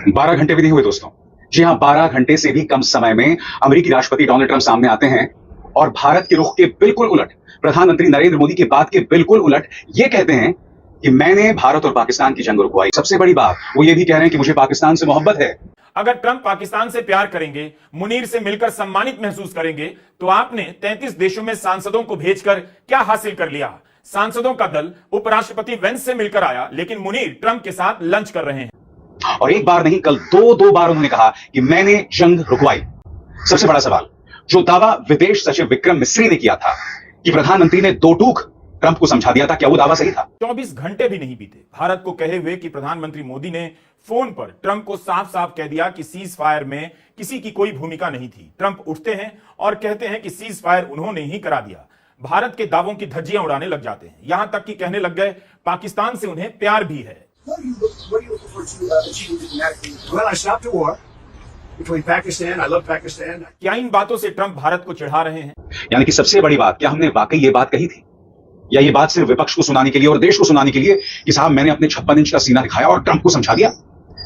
12 घंटे भी नहीं हुए दोस्तों। जी हां, 12 घंटे से भी कम समय में अमेरिकी राष्ट्रपति डोनाल्ड ट्रंप सामने आते हैं और भारत के रुख के बिल्कुल उलट, प्रधानमंत्री नरेंद्र मोदी की बात के बिल्कुल उलट ये कहते हैं कि मैंने भारत और पाकिस्तान की जंग रुकवाई। सबसे बड़ी बात वो ये भी कह रहे हैं कि मुझे पाकिस्तान से मोहब्बत है। अगर ट्रंप पाकिस्तान से प्यार करेंगे, मुनीर से मिलकर सम्मानित महसूस करेंगे, तो आपने 33 देशों में सांसदों को भेजकर क्या हासिल कर लिया? सांसदों का दल उपराष्ट्रपति वेंस से मिलकर आया, लेकिन मुनीर ट्रंप के साथ लंच कर रहे हैं। और एक बार नहीं, कल दो बार उन्होंने कहा कि मैंने जंग रुकवाई। सबसे बड़ा सवाल, जो दावा विदेश सचिव विक्रम मिस्री ने किया था कि प्रधानमंत्री ने दो टूक ट्रंप को समझा दिया था, क्या वो दावा सही था? 24 घंटे भी नहीं बीते भारत को कहे हुए कि प्रधानमंत्री मोदी ने फोन पर ट्रंप को साफ साफ कह दिया कि सीज फायर में किसी की कोई भूमिका नहीं थी। ट्रंप उठते हैं और कहते हैं कि सीज फायर उन्होंने ही करा दिया। भारत के दावों की धज्जियां उड़ाने लग जाते हैं, यहां तक कि कहने लग गए पाकिस्तान से उन्हें प्यार भी है। क्या इन बातों से ट्रंप भारत को चिढ़ा रहे हैं? यानी कि सबसे बड़ी बात, क्या हमने वाकई ये बात कही थी, या ये बात सिर्फ विपक्ष को सुनाने के लिए और देश को सुनाने के लिए कि साहब मैंने अपने 56 इंच का सीना दिखाया और ट्रंप को समझा दिया?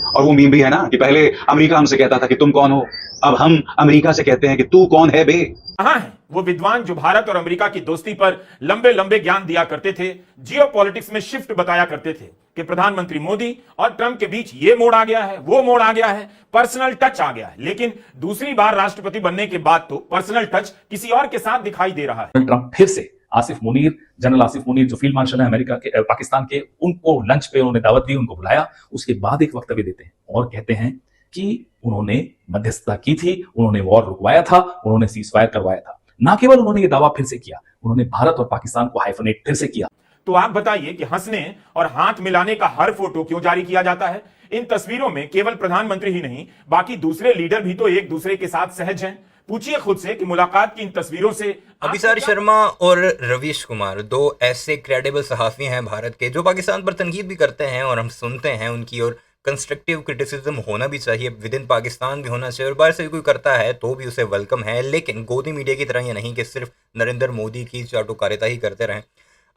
और वो मीम भी है ना कि पहले अमेरिका हमसे कहता था कि तुम कौन हो, अब हम अमेरिका से कहते हैं कि तू कौन है बे। कहां है वो विद्वान जो भारत और अमेरिका की दोस्ती पर लंबे लंबे ज्ञान दिया करते थे, जियोपॉलिटिक्स में शिफ्ट बताया करते थे कि प्रधानमंत्री मोदी और ट्रंप के बीच ये मोड़ आ गया है, वो मोड़ आ गया है, पर्सनल टच आ गया है। लेकिन दूसरी बार राष्ट्रपति बनने के बाद तो पर्सनल टच किसी और के साथ दिखाई दे रहा है। ट्रंप फिर से आसिफ मुनीर, जनरल आसिफ मुनीर जो फील्ड मार्शल है अमेरिका के, पाकिस्तान के, उनको लंच पे उन्होंने दावत दी, उनको बुलाया। उसके बाद एक वक्तव्य देते हैं और कहते हैं कि उन्होंने मध्यस्थता की थी, उन्होंने वॉर रुकवाया था, उन्होंने सीज फायर करवाया था। ना केवल उन्होंने ये दावा फिर से किया, उन्होंने भारत और पाकिस्तान को हाइफनेट फिर से किया। तो आप बताइए कि हंसने और हाथ मिलाने का हर फोटो क्यों जारी किया जाता है? इन तस्वीरों में केवल प्रधानमंत्री ही नहीं, बाकी दूसरे लीडर भी तो एक दूसरे के साथ सहज हैं। पूछिए खुद से कि मुलाकात की इन तस्वीरों से अभिसार शर्मा और रवीश कुमार दो ऐसे क्रेडिबल सहाफी हैं भारत के जो पाकिस्तान पर तनकीद भी करते हैं और हम सुनते हैं उनकी, और कंस्ट्रक्टिव क्रिटिसिज्म होना भी चाहिए, विद इन पाकिस्तान भी होना चाहिए, और बाहर से भी कोई करता है तो भी उसे वेलकम है। लेकिन गोदी मीडिया की तरह ये नहीं कि सिर्फ नरेंद्र मोदी की चाटुकारिता ही करते रहें।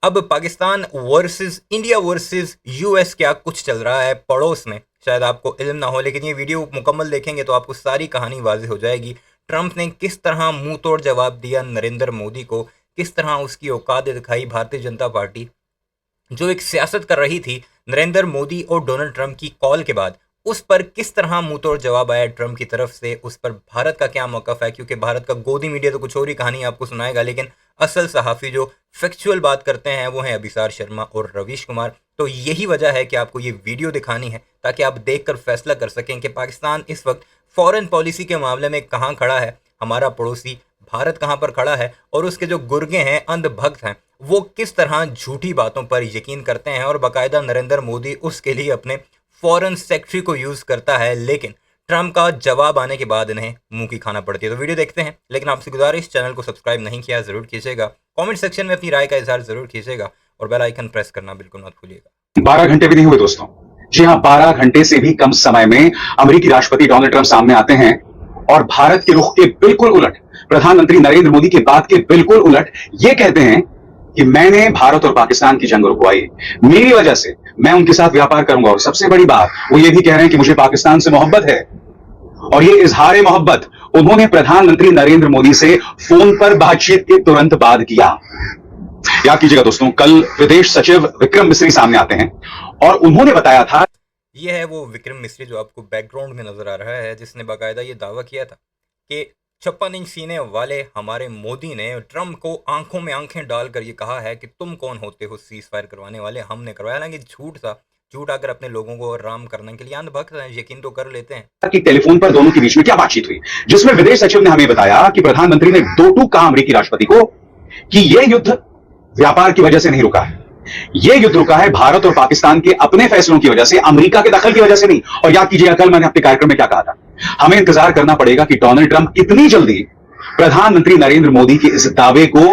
अब Pakistan versus India versus US क्या कुछ चल रहा है पड़ोस में, शायद आपको इल्म ना हो, लेकिन ये वीडियो मुकम्मल देखेंगे तो आपको सारी कहानी वाज़ेह हो जाएगी। ट्रंप ने किस तरह मुंह तोड़ जवाब दिया नरेंद्र मोदी को, किस तरह उसकी औकात दिखाई भारतीय जनता पार्टी जो एक सियासत कर रही थी नरेंद्र मोदी और डोनाल्ड ट्रंप की कॉल के बाद, उस पर किस तरह मुंह तोड़ जवाब आया ट्रंप की तरफ से, उस पर भारत का क्या मौक़िफ़ है। क्योंकि भारत का गोदी मीडिया तो कुछ और ही कहानी आपको सुनाएगा, लेकिन असल सहाफ़ी जो फैक्चुअल बात करते हैं वो हैं अभिसार शर्मा और रवीश कुमार। तो यही वजह है कि आपको ये वीडियो दिखानी है ताकि आप देखकर फैसला कर सकें कि पाकिस्तान इस वक्त फॉरेन पॉलिसी के मामले में कहाँ खड़ा है, हमारा पड़ोसी भारत कहाँ पर खड़ा है, और उसके जो गुर्गे हैं, अंधभक्त हैं, वो किस तरह झूठी बातों पर यकीन करते हैं। और बाकायदा नरेंद्र मोदी उसके लिए अपने फॉरेन सेक्रेटरी को यूज़ करता है, लेकिन ट्रंप का जवाब आने के बाद इन्हें मुंह की खाना पड़ती है। तो वीडियो देखते हैं, लेकिन आपसे गुजारिश, चैनल को सब्सक्राइब नहीं किया ज़रूर कीजिएगा, कमेंट सेक्शन में अपनी राय का इजहार ज़रूर कीजिएगा और बेल आइकन प्रेस करना बिल्कुल मत भूलिएगा। 12 घंटे भी नहीं हुए दोस्तों। जी हां, 12 घंटे से भी कम समय में अमेरिकी राष्ट्रपति डोनाल्ड ट्रंप सामने आते हैं और भारत के रुख के बिल्कुल उलट, प्रधानमंत्री नरेंद्र मोदी की बात के बिल्कुल उलट ये कहते हैं कि मैंने भारत और पाकिस्तान की जंग रुकवाई, मेरी वजह से मैं उनके साथ व्यापार करूंगा। और सबसे बड़ी बात वो ये भी कह रहे हैं कि मुझे पाकिस्तान से मोहब्बत है। और ये इजहार मोहब्बत उन्होंने प्रधानमंत्री नरेंद्र मोदी से फोन पर बातचीत के तुरंत बाद किया। याद कीजिएगा दोस्तों, कल विदेश सचिव विक्रम मिस्री सामने आते हैं और उन्होंने बताया था, यह है वो विक्रम मिस्री जो आपको बैकग्राउंड में नजर आ रहा है, जिसने बाकायदा ये दावा किया था कि 56 इंच सीने वाले हमारे मोदी ने ट्रंप को आंखों में आंखें डालकर ये कहा है कि तुम कौन होते हो सीज फायर करवाने वाले, हमने करवाया। ना कि झूठ था, झूठ आकर अपने लोगों को राम करने के लिए अंधभक्त हैं, यकीन तो कर लेते हैं कि टेलीफोन पर दोनों के बीच में क्या बातचीत हुई, जिसमें विदेश सचिव ने हमें बताया कि प्रधानमंत्री ने दो टूक कहा अमेरिकी राष्ट्रपति को कि यह युद्ध व्यापार की वजह से नहीं रुका है, यह युद्ध रुका है भारत और पाकिस्तान के अपने फैसलों की वजह से, अमेरिका के दखल की वजह से नहीं। और याद कीजिएगा कल मैंने अपने कार्यक्रम में क्या कहा था, हमें इंतजार करना पड़ेगा कि डोनाल्ड ट्रंप कितनी जल्दी प्रधानमंत्री नरेंद्र मोदी के इस दावे को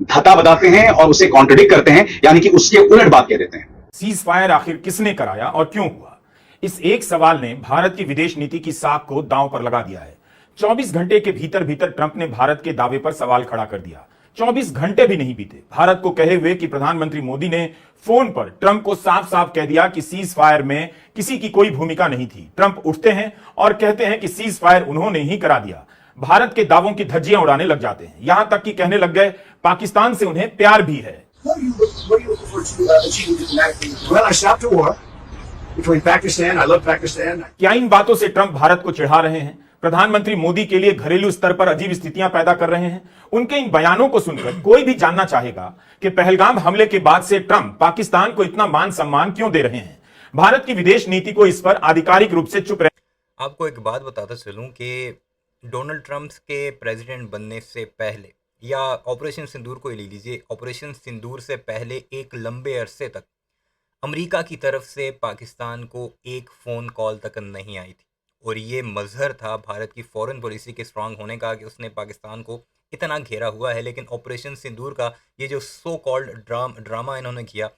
धता बताते हैं और उसे कॉन्ट्रडिक्ट करते हैं, यानी कि उसके उलट बात कह देते हैं। सीज फायर आखिर किसने कराया और क्यों हुआ? इस एक सवाल ने भारत की विदेश नीति की साख को दांव पर लगा दिया है। 24 घंटे के भीतर भीतर ट्रंप ने भारत के दावे पर सवाल खड़ा कर दिया। 24 घंटे भी नहीं बीते भारत को कहे हुए कि प्रधानमंत्री मोदी ने फोन पर ट्रंप को साफ साफ कह दिया कि सीज फायर में किसी की कोई भूमिका नहीं थी। ट्रंप उठते हैं और कहते हैं कि सीज फायर उन्होंने ही करा दिया। भारत के दावों की धज्जियां उड़ाने लग जाते हैं, यहां तक कि कहने लग गए पाकिस्तान से उन्हें प्यार भी है। What are you looking for to achieve diplomatically? Well, I stopped a war between Pakistan. I love Pakistan. क्या इन बातों से ट्रंप भारत को चिढ़ा रहे हैं? प्रधानमंत्री मोदी के लिए घरेलू स्तर पर अजीब स्थितियां पैदा कर रहे हैं। उनके इन बयानों को सुनकर कोई भी जानना चाहेगा कि पहलगाम हमले के बाद से ट्रंप पाकिस्तान को इतना मान सम्मान क्यों दे रहे हैं। भारत की विदेश नीति को इस पर आधिकारिक रूप से चुप रहे। आपको एक बात बताता चलूं कि डोनाल्ड ट्रंप के प्रेसिडेंट बनने से पहले, या ऑपरेशन सिंदूर को ले लीजिए, ऑपरेशन सिंदूर से पहले एक लंबे अरसे तक अमेरिका की तरफ से पाकिस्तान को एक फ़ोन कॉल तक नहीं आई थी। और ये मजहर था भारत की फॉरेन पॉलिसी के स्ट्रांग होने का कि उसने पाकिस्तान को इतना घेरा हुआ है। लेकिन ऑपरेशन सिंदूर का ये जो सो कॉल्ड ड्रामा इन्होंने किया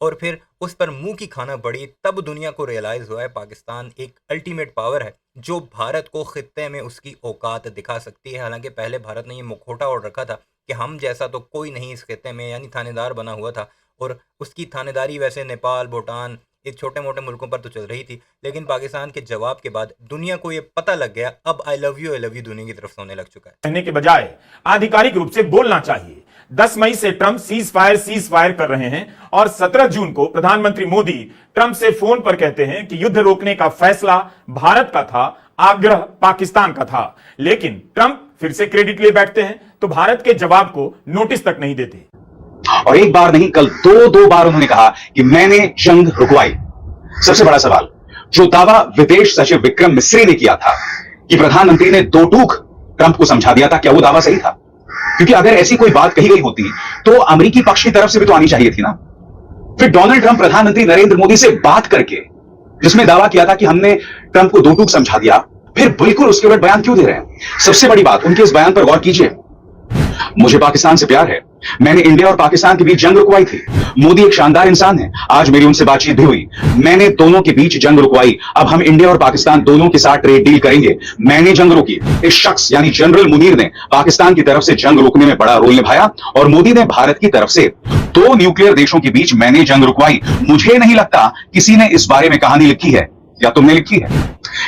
और फिर उस पर मुंह की खाना पड़ी, तब दुनिया को रियलाइज़ हुआ है पाकिस्तान एक अल्टीमेट पावर है जो भारत को खित्ते में उसकी औकात दिखा सकती है। हालांकि पहले भारत ने ये मुखौटा ओढ़ रखा था कि हम जैसा तो कोई नहीं इस खित्ते में, यानी थानेदार बना हुआ था। और उसकी थानेदारी वैसे नेपाल, भूटान, ये छोटे मोटे मुल्कों पर तो चल रही थी। लेकिन पाकिस्तान के जवाब के बाद दुनिया को ये पता लग गया, अब आई लव यू दुनिया की तरफ से होने लग चुका है। कहने के बजाय आधिकारिक रूप से बोलना चाहिए। 10 मई से ट्रंप सीज फायर कर रहे हैं और 17 जून को प्रधानमंत्री मोदी ट्रंप से फोन पर कहते हैं कि युद्ध रोकने का फैसला भारत का था, आग्रह पाकिस्तान का था। लेकिन ट्रंप फिर से क्रेडिट ले बैठते हैं तो भारत के जवाब को नोटिस तक नहीं देते। और एक बार नहीं, कल दो बार उन्होंने कहा कि मैंने जंग रुकवाई। सबसे बड़ा सवाल, जो दावा विदेश सचिव विक्रम मिस्री ने किया था कि प्रधानमंत्री ने दो टूक ट्रंप को समझा दिया था, क्या वो दावा सही था? क्योंकि अगर ऐसी कोई बात कही गई होती तो अमेरिकी पक्ष की तरफ से भी तो आनी चाहिए थी ना। फिर डोनाल्ड ट्रंप प्रधानमंत्री नरेंद्र मोदी से बात करके जिसमें दावा किया था कि हमने ट्रंप को दो टूक समझा दिया, फिर बिल्कुल उसके उलट बयान क्यों दे रहे हैं? सबसे बड़ी बात, उनके इस बयान पर गौर कीजिए। मुझे पाकिस्तान से प्यार है, मैंने इंडिया और पाकिस्तान के बीच जंग रुकवाई थी। मोदी एक शानदार इंसान है, आज मेरी उनसे बातचीत भी हुई, मैंने दोनों के बीच जंग रुकवाई। अब हम इंडिया और पाकिस्तान दोनों के साथ ट्रेड डील करेंगे, मैंने जंग रोकी। इस शख्स यानी जनरल मुनीर ने पाकिस्तान की तरफ से जंग रोकने में बड़ा रोल निभाया और मोदी ने भारत की तरफ से दो न्यूक्लियर देशों के बीच मैंने जंग रुकवाई। मुझे नहीं लगता किसी ने इस बारे में कहानी लिखी है, या तुमने लिखी है।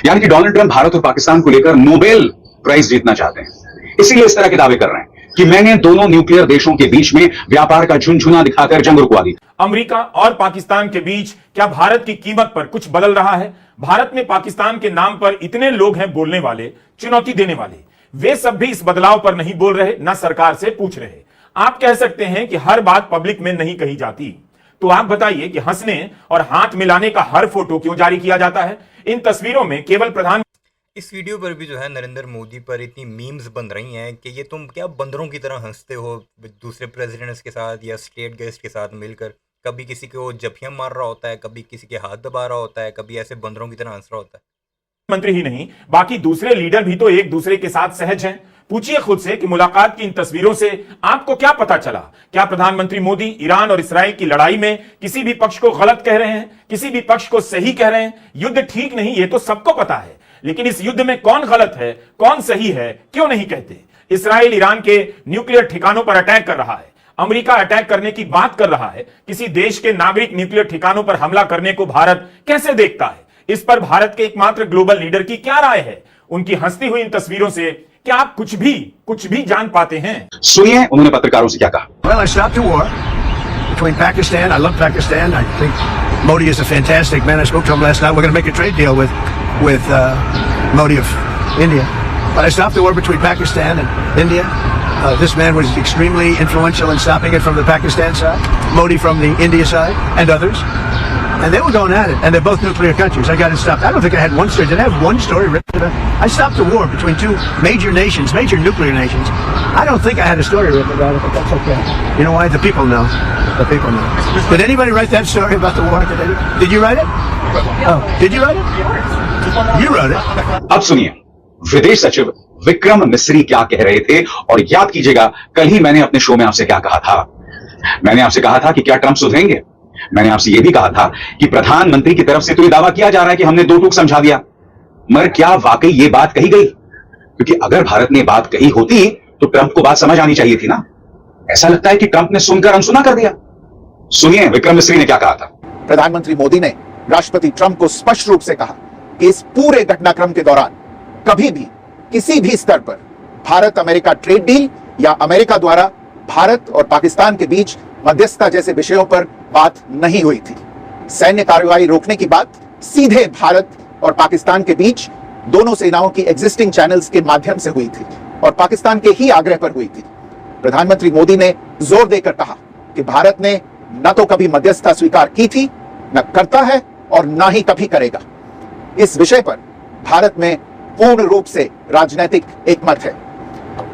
यानी कि डोनाल्ड ट्रंप भारत और पाकिस्तान को लेकर नोबेल प्राइज जीतना चाहते हैं, इसीलिए इस तरह के दावे कर रहे हैं कि मैंने दोनों न्यूक्लियर देशों के बीच में व्यापार का झुनझुना दिखाकर जंग रुकवा दी। अमेरिका और पाकिस्तान के बीच क्या भारत की कीमत पर कुछ बदल रहा है? भारत में पाकिस्तान के नाम पर इतने लोग हैं बोलने वाले, चुनौती देने वाले, वे सब भी इस बदलाव पर नहीं बोल रहे, ना सरकार से पूछ रहे। आप कह सकते हैं कि हर बात पब्लिक में नहीं कही जाती, तो आप बताइए कि हंसने और हाथ मिलाने का हर फोटो क्यों जारी किया जाता है? इन तस्वीरों में केवल प्रधान इस वीडियो पर भी जो है नरेंद्र मोदी पर इतनी मीम्स बन रही हैं कि ये तुम क्या बंदरों की तरह हंसते हो दूसरे प्रेसिडेंट्स के साथ या स्टेट गेस्ट के साथ मिलकर। कभी किसी को जफियां मार रहा होता है, कभी किसी के हाथ दबा रहा होता है, कभी ऐसे बंदरों की तरह हंस रहा होता है। मंत्री ही नहीं, बाकी दूसरे लीडर भी तो एक दूसरे के साथ सहज हैं। पूछिए खुद से कि मुलाकात की इन तस्वीरों से आपको क्या पता चला? क्या प्रधानमंत्री मोदी ईरान और इसराइल की लड़ाई में किसी भी पक्ष को गलत कह रहे हैं, किसी भी पक्ष को सही कह रहे हैं? युद्ध ठीक नहीं, ये तो सबको पता है, लेकिन इस युद्ध में कौन गलत है, कौन सही है, क्यों नहीं कहते? इसराइल ईरान के न्यूक्लियर ठिकानों पर अटैक कर रहा है, अमेरिका अटैक करने की बात कर रहा है, किसी देश के नागरिक न्यूक्लियर ठिकानों पर हमला करने को भारत कैसे देखता है? इस पर भारत के एकमात्र ग्लोबल लीडर की क्या राय है? उनकी हंसती हुई इन तस्वीरों से क्या आप कुछ भी जान पाते हैं? सुनिए उन्होंने पत्रकारों से क्या कहा। Well, I stopped a war between Pakistan. I love Pakistan. I think Modi is a fantastic man. I spoke to him last night. We're going to make a trade deal with Modi of India. But I stopped the war between Pakistan and India. This man was extremely influential in stopping it from the Pakistan side, Modi from the India side, and others. And they were going at it, and they're both nuclear countries. I got it stopped. I don't think I had one story. Did I have one story written about it? I stopped a war between two major nations, major nuclear nations. I don't think I had a story written about it, but that's okay. You know why? The people know. The people know. Did anybody write that story about the war? Did you write it? Oh, did you write it? You wrote it. अब सुनिए विदेश सचिव विक्रम मिस्री क्या कह रहे थे, और याद कीजिएगा कल ही मैंने अपने शो में आपसे क्या कहा था। मैंने आपसे कहा था कि क्या ट्रंप सुधरेंगे? मैंने आपसे यह भी कहा था कि प्रधानमंत्री की तरफ से तो यह दावा किया जा रहा है कि हमने दो टूक समझा दिया, मगर क्या वाकई यह बात कही गई? क्योंकि अगर भारत ने बात कही होती तो ट्रंप को बात समझ आनी चाहिए थी ना। ऐसा लगता है कि ट्रंप ने सुनकर अनसुना कर दिया। सुनिए विक्रम मिस्री ने क्या कहा था। प्रधानमंत्री मोदी ने राष्ट्रपति ट्रंप को स्पष्ट रूप से कहा कि इस पूरे घटनाक्रम के दौरान कभी भी किसी भी स्तर पर भारत अमेरिका ट्रेड डील या अमेरिका द्वारा भारत और पाकिस्तान के बीच मध्यस्थता जैसे विषयों पर बात नहीं हुई थी। सैन्य कार्रवाई रोकने की बात सीधे भारत और पाकिस्तान के बीच दोनों सेनाओं की एग्जिस्टिंग चैनल्स के माध्यम से हुई थी और पाकिस्तान के ही आग्रह पर हुई थी। प्रधानमंत्री मोदी ने जोर देकर कहा कि भारत ने न तो कभी मध्यस्थता स्वीकार की थी, न करता है और न ही कभी करेगा। इस विषय पर भारत में पूर्ण रूप से राजनीतिक एकमत है।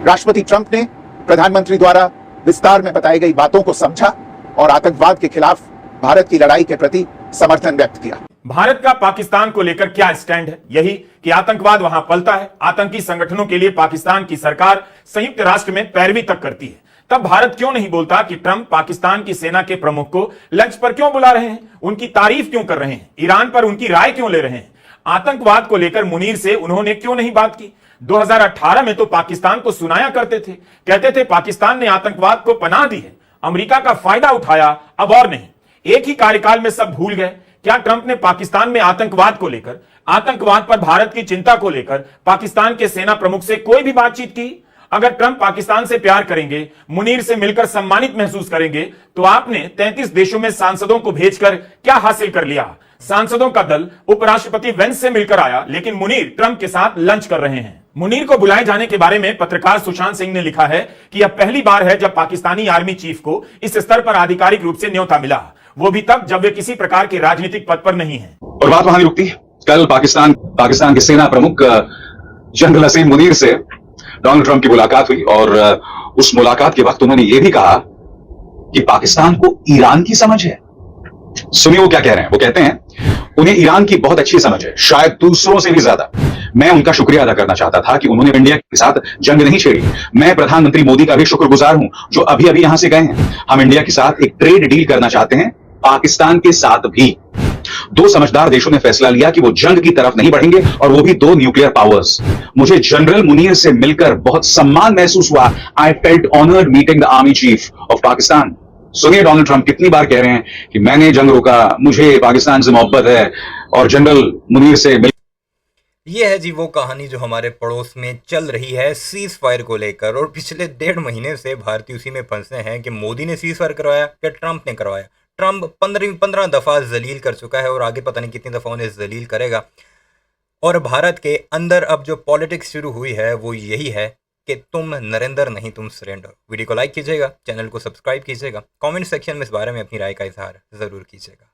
राष्ट्रपति ट्रंप ने प्रधानमंत्री द्वारा विस्तार में बताई गई बातों को समझा और आतंकवाद के खिलाफ भारत की लड़ाई के प्रति समर्थन व्यक्त किया। भारत का पाकिस्तान को लेकर क्या स्टैंड है? यही कि आतंकवाद वहां पलता है, आतंकी संगठनों के लिए पाकिस्तान की सरकार संयुक्त राष्ट्र में पैरवी तक करती है। तब भारत क्यों नहीं बोलता कि ट्रंप पाकिस्तान की सेना के प्रमुख को लंच पर क्यों बुला रहे हैं, उनकी तारीफ क्यों कर रहे हैं, ईरान पर उनकी राय क्यों ले रहे हैं? आतंकवाद को लेकर मुनीर से उन्होंने क्यों नहीं बात की? 2018 में तो पाकिस्तान को सुनाया करते थे, कहते थे पाकिस्तान ने आतंकवाद को पनाह दी है, अमेरिका का फायदा उठाया, अब और नहीं। एक ही कार्यकाल में सब भूल गए। क्या ट्रंप ने पाकिस्तान में आतंकवाद को लेकर, आतंकवाद पर भारत की चिंता को लेकर पाकिस्तान के सेना प्रमुख से कोई भी बातचीत की? अगर ट्रंप पाकिस्तान से प्यार करेंगे, मुनीर से मिलकर सम्मानित महसूस करेंगे, तो आपने 33 देशों में सांसदों को भेजकर क्या हासिल कर लिया? सांसदों का दल उपराष्ट्रपति वेंस से मिलकर आया, लेकिन मुनीर ट्रंप के साथ लंच कर रहे हैं। मुनीर को बुलाए जाने के बारे में पत्रकार सुशांत सिंह ने लिखा है कि यह पहली बार है जब पाकिस्तानी आर्मी चीफ को इस स्तर पर आधिकारिक रूप से न्योता मिला, वो भी तब जब वे किसी प्रकार के राजनीतिक पद पर नहीं है। और बात वहां नहीं रुकती। कल पाकिस्तान के सेना प्रमुख जनरल असीम मुनीर से डोनाल्ड ट्रंप की मुलाकात हुई और उस मुलाकात के वक्त उन्होंने यह भी कहा कि पाकिस्तान को ईरान की समझ है। सुनिए वो क्या कह रहे हैं। वो कहते हैं उन्हें ईरान की बहुत अच्छी समझ है, शायद दूसरों से भी ज्यादा। मैं उनका शुक्रिया अदा करना चाहता था कि उन्होंने इंडिया के साथ जंग नहीं छेड़ी। मैं प्रधानमंत्री मोदी का भी शुक्रगुजार हूं जो अभी अभी यहां से गए हैं। हम इंडिया के साथ एक ट्रेड डील करना चाहते हैं, पाकिस्तान के साथ भी। दो समझदार देशों ने फैसला लिया कि वो जंग की तरफ नहीं बढ़ेंगे, और वो भी दो न्यूक्लियर पावर्स। मुझे जनरल मुनीर से मिलकर बहुत सम्मान महसूस हुआ। I felt honoured meeting the army chief of Pakistan. सुनिए डोनाल्ड ट्रंप कितनी बार कह रहे हैं कि मैंने जंग रोका, मुझे पाकिस्तान से मोहब्बत है, और जनरल मुनीर से ये है जी वो कहानी जो हमारे पड़ोस में चल रही है सीज फायर को लेकर। और पिछले 1.5 महीने से भारतीय उसी में फंसे हैं कि मोदी ने सीज फायर करवाया या ट्रंप ने करवाया। ट्रंप 15 दफा जलील कर चुका है और आगे पता नहीं कितनी दफा उन्हें जलील करेगा। और भारत के अंदर अब जो पॉलिटिक्स शुरू हुई है वो यही है कि तुम नरेंद्र नहीं, तुम सरेंडर। वीडियो को लाइक कीजिएगा, चैनल को सब्सक्राइब कीजिएगा, कमेंट सेक्शन में इस बारे में अपनी राय का इजहार जरूर कीजिएगा।